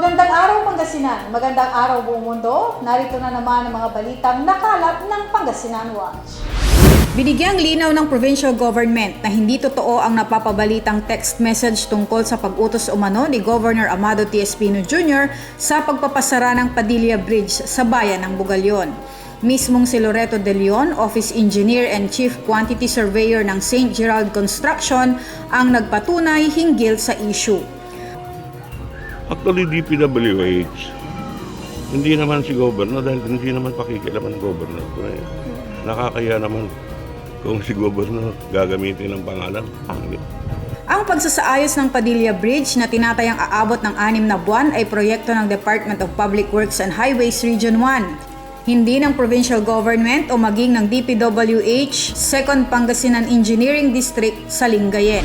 Magandang araw Pangasinan, magandang araw buong mundo. Narito na naman ang mga balitang nakalap ng Pangasinan Watch. Binigyang linaw ng provincial government na hindi totoo ang napapabalitang text message tungkol sa pag-utos umano ni Governor Amado T. Espino Jr. sa pagpapasara ng Padilla Bridge sa bayan ng Bugalyon. Mismong si Loreto De Leon, Office Engineer and Chief Quantity Surveyor ng St. Gerald Construction, ang nagpatunay hinggil sa issue. Actually, DPWH, hindi naman si Governor dahil hindi naman pakikilaman ng Governor. Nakakaya naman kung si Governor gagamitin ng pangalan. Ang pagsasaayos ng Padilla Bridge na tinatayang aabot ng 6 na buwan ay proyekto ng Department of Public Works and Highways Region 1. Hindi ng provincial government o maging ng DPWH, 2nd Pangasinan Engineering District sa Lingayen.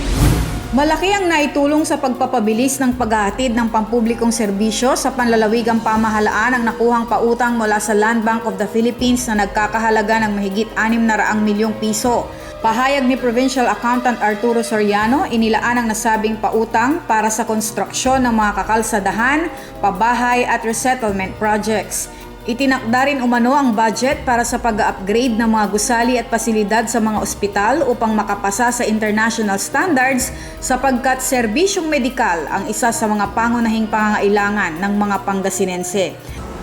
Malaki ang naitulong sa pagpapabilis ng paghahatid ng pampublikong serbisyo sa panlalawigang pamahalaan ang nakuhang pautang mula sa Land Bank of the Philippines na nagkakahalaga ng mahigit 600 milyong piso. Pahayag ni Provincial Accountant Arturo Soriano, inilaan ang nasabing pautang para sa konstruksyon ng mga kakalsadahan, pabahay at resettlement projects. Itinakda rin umano ang budget para sa pag-upgrade ng mga gusali at pasilidad sa mga ospital upang makapasa sa international standards sapagkat serbisyong medikal ang isa sa mga pangunahing pangangailangan ng mga Pangasinense.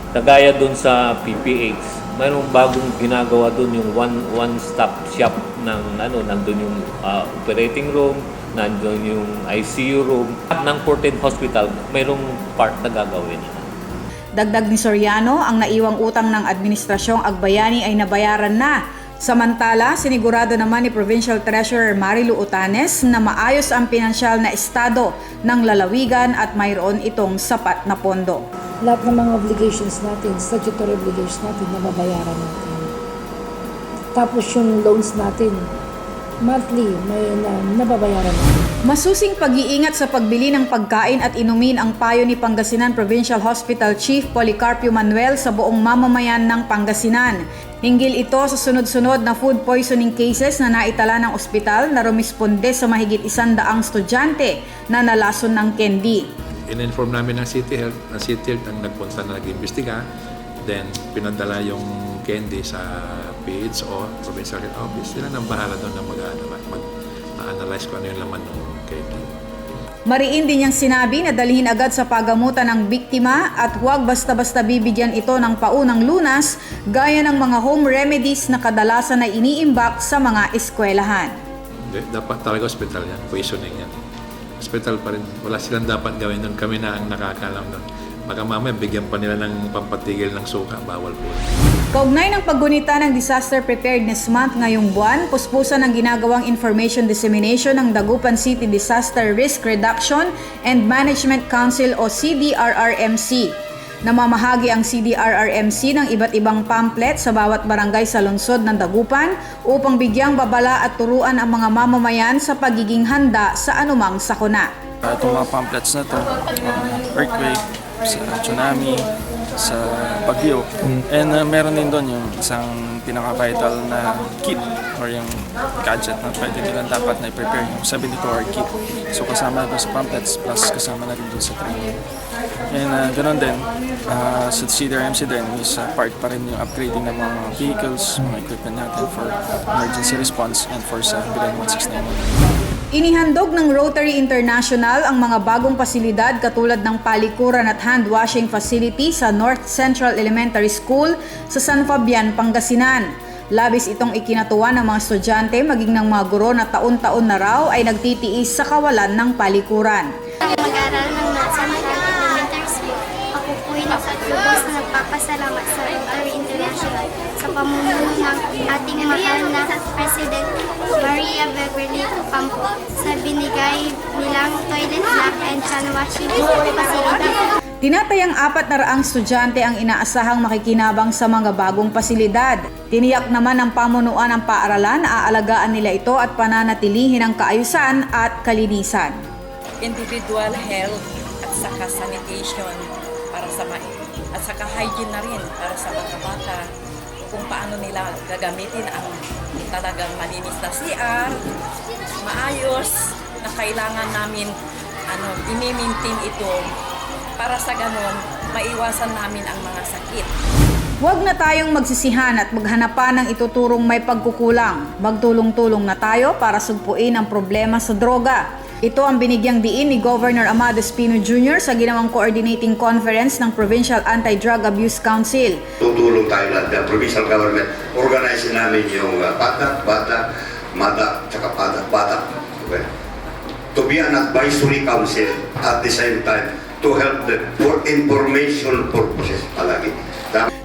Kagaya dun sa PPH, mayroong bagong ginagawa dun yung one-stop shop ng nandun yung operating room, nandun yung ICU room. Ng 14 Hospital, mayroong part na gagawin. Dagdag ni Soriano, ang naiwang utang ng Administrasyong Agbayani ay nabayaran na. Samantala, sinigurado naman ni Provincial Treasurer Marilu Utanes na maayos ang pinansyal na estado ng lalawigan at mayroon itong sapat na pondo. Lahat ng mga obligations natin, statutory obligations natin, nababayaran natin. Tapos yung loans natin, monthly, may nababayaran natin. Masusing pag-iingat sa pagbili ng pagkain at inumin ang payo ni Pangasinan Provincial Hospital Chief Policarpio Manuel sa buong mamamayan ng Pangasinan. Hinggil ito sa sunod-sunod na food poisoning cases na naitala ng ospital na rumisponde sa mahigit 100 estudyante na nalason ng candy. In-inform namin ng City Health, ang nagpunta na nag-imbestiga, then pinadala yung candy sa PHO, Provincial Health Office. Sila nang bahala doon na mag-analyze kung ano yung laman ng candy. Mariin din niyang sinabi na dalhin agad sa pagamutan ng biktima at huwag basta-basta bibigyan ito ng paunang lunas gaya ng mga home remedies na kadalasan ay iniimbak sa mga eskwelahan. Dapat talaga hospital yan, poisoning yan. Hospital pa rin, wala silang dapat gawin doon. Kami na ang nakakalam doon. Baka mamaya bigyan pa nila ng pampatigil ng suka, bawal po. Kaugnay ng paggunita ng Disaster Preparedness Month ngayong buwan, puspusan ang ginagawang information dissemination ng Dagupan City Disaster Risk Reduction and Management Council o CDRRMC. Namamahagi ang CDRRMC ng iba't ibang pamphlet sa bawat barangay sa lungsod ng Dagupan upang bigyang babala at turuan ang mga mamamayan sa pagiging handa sa anumang sakuna. Itong mga pamphlets na to, earthquake, sa tsunami, sa bagyo. And meron din doon yung isang pinaka-vital na kit or yung gadget na pwede nilang dapat na i-prepare yung 72-hour kit. So kasama doon sa pamphlets plus kasama na rin doon sa training. And ganoon din, sa CDRMC din is part pa rin yung upgrading ng mga vehicles, mga equipment natin for emergency response and for sa Bilan 1691. Inihandog ng Rotary International ang mga bagong pasilidad katulad ng palikuran at hand washing facility sa North Central Elementary School sa San Fabian, Pangasinan. Labis itong ikinatuwa ng mga estudyante maging ng mga guro na taon-taon na raw ay nagtitiis sa kawalan ng palikuran. Mag-aaral ng Central Elementary School, ako po'y lubos na nagpapasalamat sa Rotary International sa pamumuno ng ating mahal na President Maria Beverly Ocampo sa binigay nilang toilet block and hand washing facility. Tinatayang 400 estudyante ang inaasahang makikinabang sa mga bagong pasilidad. Tiniyak naman ng pamunuan ng paaralan na aalagaan nila ito at pananatilihin ang kaayusan at kalinisan. Individual health at saka sanitation para sa at saka hygiene na rin para sa mga bata kung paano nila gagamitin ang talagang malinis na CR, maayos na kailangan namin i-maintain ito para sa ganon, maiwasan namin ang mga sakit. Huwag na tayong magsisihan at maghanapan ng ituturong may pagkukulang. Magtulong-tulong na tayo para sugpuin ang problema sa droga. Ito ang binigyang diin ni Governor Amado Espino Jr. sa ginawang coordinating conference ng Provincial Anti-Drug Abuse Council. Tutulong tayo lahat ng provincial government. Organize namin yung bata, mada, tsaka bata. Okay. To be an advisory council at the same time to help them for information purposes palagi.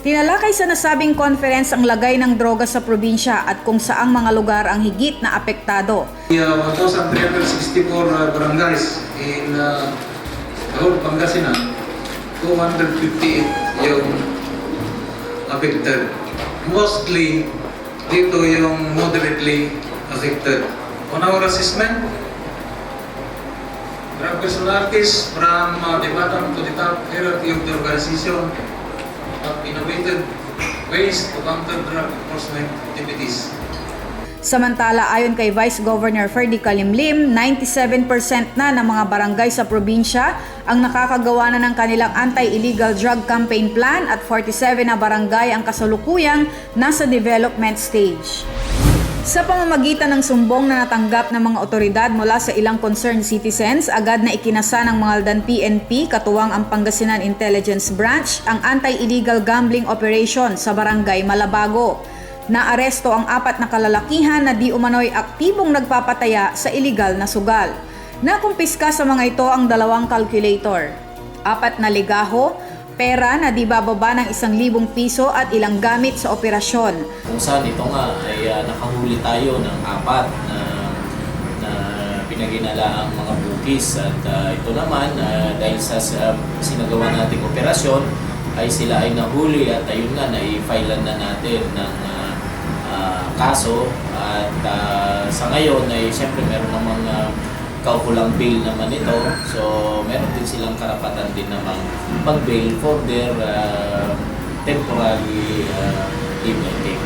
Tinalakay sa nasabing conference ang lagay ng droga sa probinsya at kung saang mga lugar ang higit na apektado. 1,364 barangays in whole Pangasinan, 258 yung affected. Mostly dito yung moderately affected. On our assessment, drug personalities from the bottom to the top hierarchy of the organization have innovated ways to counter drug enforcement activities. Samantala, ayon kay Vice Governor Ferdy Kalimlim, 97% na ng mga barangay sa probinsya ang nakakagawa na ng kanilang anti-illegal drug campaign plan at 47 na barangay ang kasalukuyang nasa development stage. Sa pamamagitan ng sumbong na natanggap ng mga otoridad mula sa ilang concerned citizens, agad na ikinasa ng Mangaldan PNP katuwang ang Pangasinan Intelligence Branch ang anti-illegal gambling operation sa Barangay Malabago. Naaresto ang 4 na kalalakihan na di umano'y aktibong nagpapataya sa iligal na sugal. Nakumpiska sa mga ito ang 2 calculator, 4 na ligaho, pera na di bababa ng 1,000 piso at ilang gamit sa operasyon. Kung saan ito nga ay nakahuli tayo ng 4 na pinaginala ang mga bukis at ito naman dahil sa sinagawa nating operasyon ay sila ay nahuli at ayun nga na-filean na natin ng kaso at sa ngayon ay siyempre meron namang kaukulang bail naman ito, so meron din silang karapatan din namang pag-bail for their temporary liberty.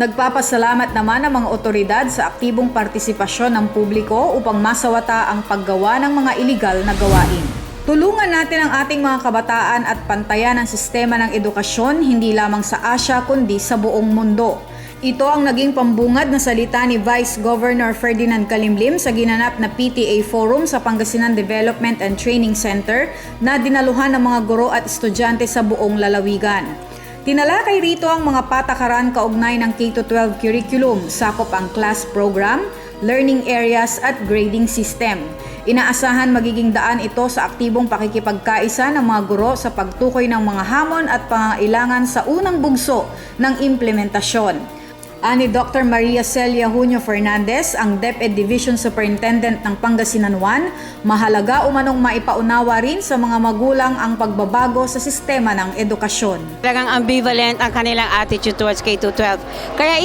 Nagpapasalamat naman ang mga otoridad sa aktibong partisipasyon ng publiko upang masawata ang paggawa ng mga iligal na gawain. Tulungan natin ang ating mga kabataan at pantayan ang sistema ng edukasyon hindi lamang sa Asia kundi sa buong mundo. Ito ang naging pambungad na salita ni Vice Governor Ferdinand Kalimlim sa ginanap na PTA Forum sa Pangasinan Development and Training Center na dinaluhan ng mga guro at estudyante sa buong lalawigan. Tinalakay rito ang mga patakaran kaugnay ng K-12 curriculum, sakop ang class program, learning areas at grading system. Inaasahan magiging daan ito sa aktibong pakikipagkaisa ng mga guro sa pagtukoy ng mga hamon at pangangailangan sa unang bugso ng implementasyon. Ani Dr. Maria Celia Junio Fernandez, ang DepEd Division Superintendent ng Pangasinan 1, mahalaga umanong maipaunawa rin sa mga magulang ang pagbabago sa sistema ng edukasyon. Talagang ambivalent ang kanilang attitude towards K-12. Kaya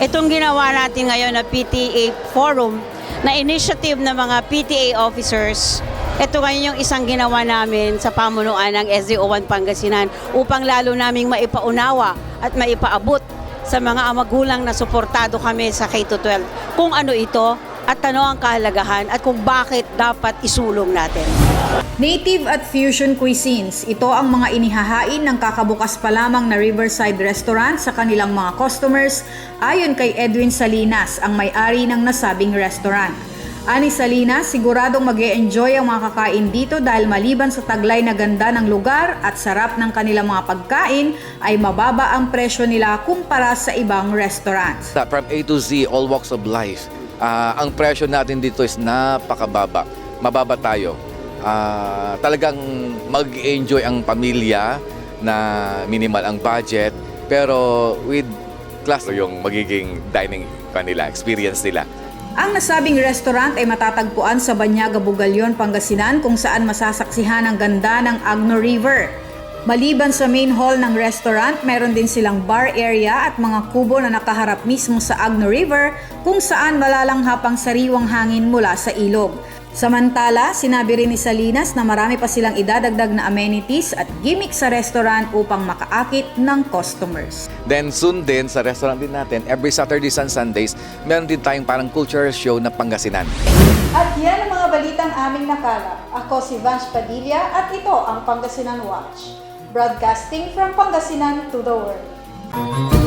itong ginawa natin ngayon na PTA Forum, na initiative ng mga PTA officers, ito ngayon yung isang ginawa namin sa pamunuan ng SDO1 Pangasinan upang lalo naming maipaunawa at maipaabot sa mga magulang na suportado kami sa K-12 kung ano ito at ano ang kahalagahan at kung bakit dapat isulong natin. Native at fusion cuisines, ito ang mga inihahain ng kakabukas pa lamang na Riverside Restaurant sa kanilang mga customers ayon kay Edwin Salinas, ang may-ari ng nasabing restaurant. Ani Salinas, siguradong mag-e-enjoy ang mga kakain dito dahil maliban sa taglay na ganda ng lugar at sarap ng kanilang mga pagkain, ay mababa ang presyo nila kumpara sa ibang restaurants. From A to Z, all walks of life, ang presyo natin dito is napakababa. Mababa tayo. Talagang mag-enjoy ang pamilya na minimal ang budget, pero with class yung magiging dining kanila, experience nila. Ang nasabing restaurant ay matatagpuan sa Banyaga, Bugalyon, Pangasinan kung saan masasaksihan ang ganda ng Agno River. Maliban sa main hall ng restaurant, meron din silang bar area at mga kubo na nakaharap mismo sa Agno River kung saan malalanghap ang sariwang hangin mula sa ilog. Samantala, sinabi rin ni Salinas na marami pa silang idadagdag na amenities at gimmick sa restaurant upang makaakit ng customers. Then soon din sa restaurant din natin, every Saturdays and Sundays, meron din tayong parang cultural show na Pangasinan. At yan ang mga balitang aming Calap. Ako si Vance Padilla at ito ang Pangasinan Watch. Broadcasting from Pangasinan to the world.